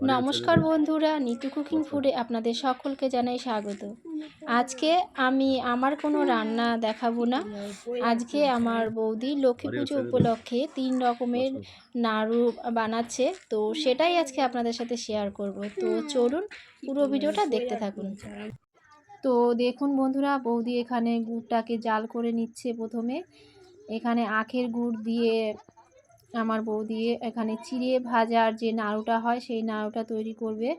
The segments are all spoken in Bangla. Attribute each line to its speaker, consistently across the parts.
Speaker 1: নমস্কার বন্ধুরা, নিতু কুকিং ফুডে আপনাদের সকলকে জানাই স্বাগত। আজকে আমি আমার কোনো রান্না দেখাবো না। আজকে আমার বৌদি লক্ষ্মী পুজো উপলক্ষে 3 রকমের নাড়ু বানাচ্ছে, তো সেটাই আজকে আপনাদের সাথে শেয়ার করব। তো চলুন পুরো ভিডিওটা দেখতে থাকুন। তো দেখুন বন্ধুরা, বৌদি এখানে গুড়টাকে জাল করে নিচ্ছে। প্রথমে এখানে আখের গুড় দিয়ে আমার বৌদি এখানে চিড়ে ভাজার যে নাড়ুটা হয় সেই নাড়ুটা তৈরি করবে।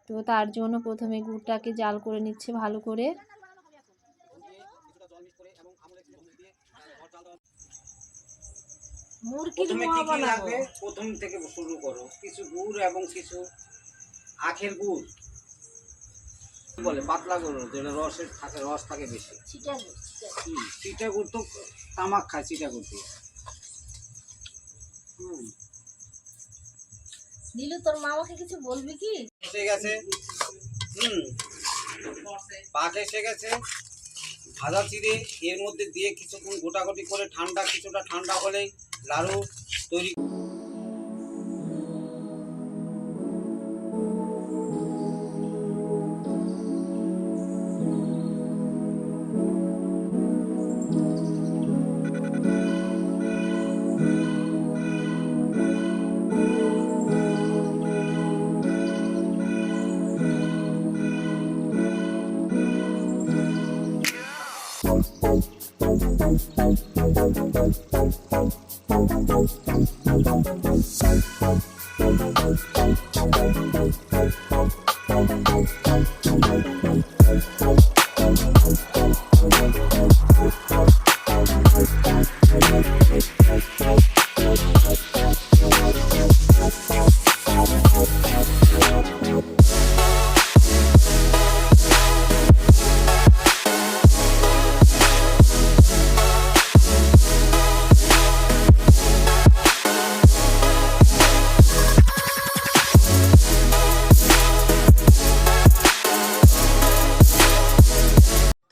Speaker 1: তো তার জন্য প্রথমে গুড়টাকে জাল করে নিচ্ছে ভালো করে।
Speaker 2: প্রথম থেকে শুরু করো, কিছু গুড় এবং কিছু আখের গুড় বলে পাতলা গুড়, যেটা রস থাকে বেশি। চিটা গুড় তো তামাক খায়, চিটা গুড় দিয়ে।
Speaker 3: নীলু, তোর মা আমাকে কিছু বলবি কি?
Speaker 2: এসে গেছে, পাক এসে গেছে। ভাজা চিড়ে এর মধ্যে দিয়ে কিছুক্ষণ গোটাগুটি করে কিছুটা ঠান্ডা হলেই লাড়ু তৈরি।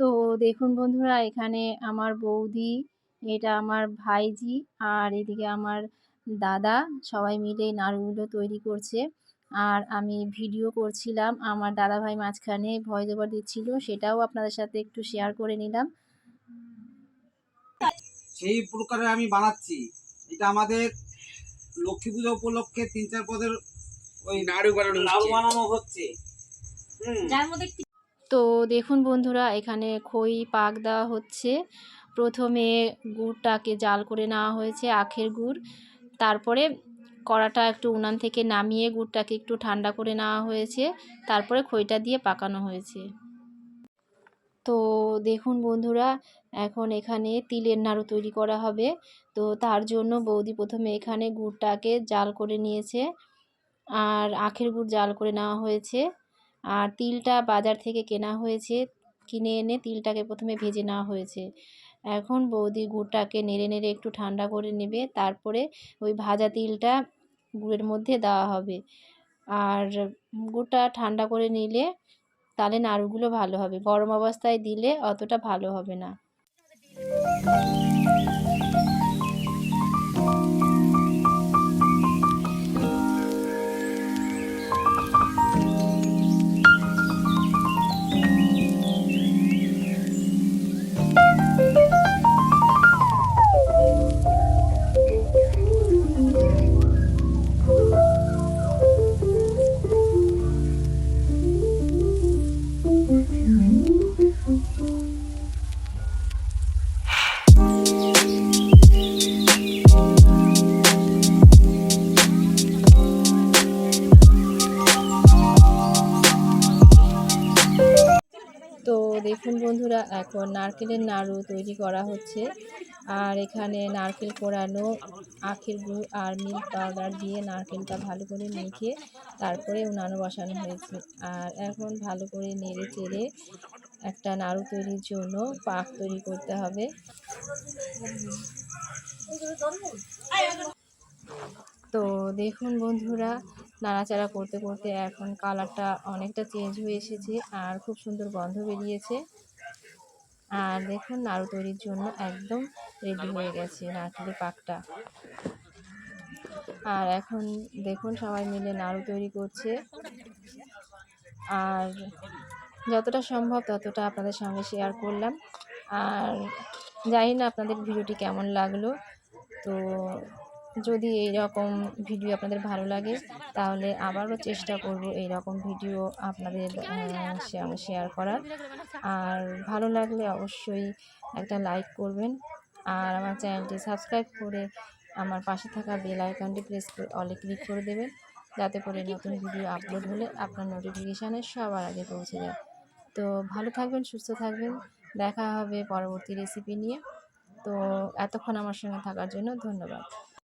Speaker 1: তো দেখুন বন্ধুরা, এখানে আমার বৌদি, এটা আমার ভাইজি, আর এদিকে আমার দাদা, সবাই মিলে নাড়ুগুলো তৈরি করছে। আর আমি ভিডিও করছিলাম, আমার দাদা ভাই মাঝখানে ভয়েস ওভার দিচ্ছিল, সেটাও আপনাদের সাথে একটু শেয়ার করে নিলাম।
Speaker 2: সেই প্রকারে আমি বানাচ্ছি। এটা আমাদের লক্ষ্মী পূজা উপলক্ষে 3-4 পদের ওই নাড়ু বানানো হচ্ছে।
Speaker 1: তো দেখুন বন্ধুরা, এখানে খই পাক দেওয়া হচ্ছে। প্রথমে গুড়টাকে জাল করে নেওয়া হয়েছে, আখের গুড়। তারপরে কড়াটা একটু উনান থেকে নামিয়ে গুড়টাকে একটু ঠান্ডা করে নেওয়া হয়েছে। তারপরে খইটা দিয়ে পাকানো হয়েছে। তো দেখুন বন্ধুরা, এখন এখানে তিলের নাড়ু তৈরি করা হবে। তো তার জন্য বৌদি প্রথমে এখানে গুড়টাকে জাল করে নিয়েছে, আর আখের গুড় জাল করে নেওয়া হয়েছে। আর তিলটা বাজার থেকে কেনা হয়েছে, কিনে এনে তিলটাকে প্রথমে ভেজে নেওয়া হয়েছে। এখন বৌদি গুড়টাকে নেড়ে নেড়ে একটু ঠান্ডা করে নেবে, তারপরে ওই ভাজা তিলটা গুড়ের মধ্যে দেওয়া হবে। আর গুড়টা ঠান্ডা করে নিলে তাহলে নাড়ুগুলো ভালো হবে, গরম অবস্থায় দিলে অতটা ভালো হবে না। তো দেখুন বন্ধুরা, এখন নারকেলের নাড়ু তৈরি করা হচ্ছে। আর এখানে নারকেল কোড়ানো, আখের গুড় আর মিল্ক পাউডার দিয়ে নারকেলটা ভালো করে মেখে তারপরে উনানে বসানো হয়েছে। আর এখন ভালো করে নেড়ে চেড়ে একটা নাড়ু তৈরির জন্য পাক তৈরি করতে হবে। তো দেখুন বন্ধুরা, নাড়াচাড়া করতে করতে এখন কালারটা অনেকটা চেঞ্জ হয়ে এসেছে আর খুব সুন্দর গন্ধ বেরিয়েছে। আর দেখুন, নাড়ু তৈরির জন্য একদম রেডি হয়ে গেছে নারকেলের পাকটা। আর এখন দেখুন সবাই মিলে নাড়ু তৈরি করছে। আর যতটা সম্ভব ততটা আপনাদের সঙ্গে শেয়ার করলাম। আর জানি না আপনাদের ভিডিওটি কেমন লাগলো। তো যদি এই রকম ভিডিও আপনাদের ভালো লাগে তাহলে আবারও চেষ্টা করব এই রকম ভিডিও আপনাদের সঙ্গে শেয়ার করার। আর ভালো লাগলে অবশ্যই একটা লাইক করবেন, আর আমার চ্যানেলটি সাবস্ক্রাইব করে আমার পাশে থাকা বেল আইকনটি প্রেস করে অলে ক্লিক করে দেবেন, যাতে করে নতুন ভিডিও আপলোড হলে আপনার নোটিফিকেশানে সবার আগে পৌঁছে যায়। তো ভালো থাকবেন, সুস্থ থাকবেন, দেখা হবে পরবর্তী রেসিপি নিয়ে। তো এতক্ষণ আমার সঙ্গে থাকার জন্য ধন্যবাদ।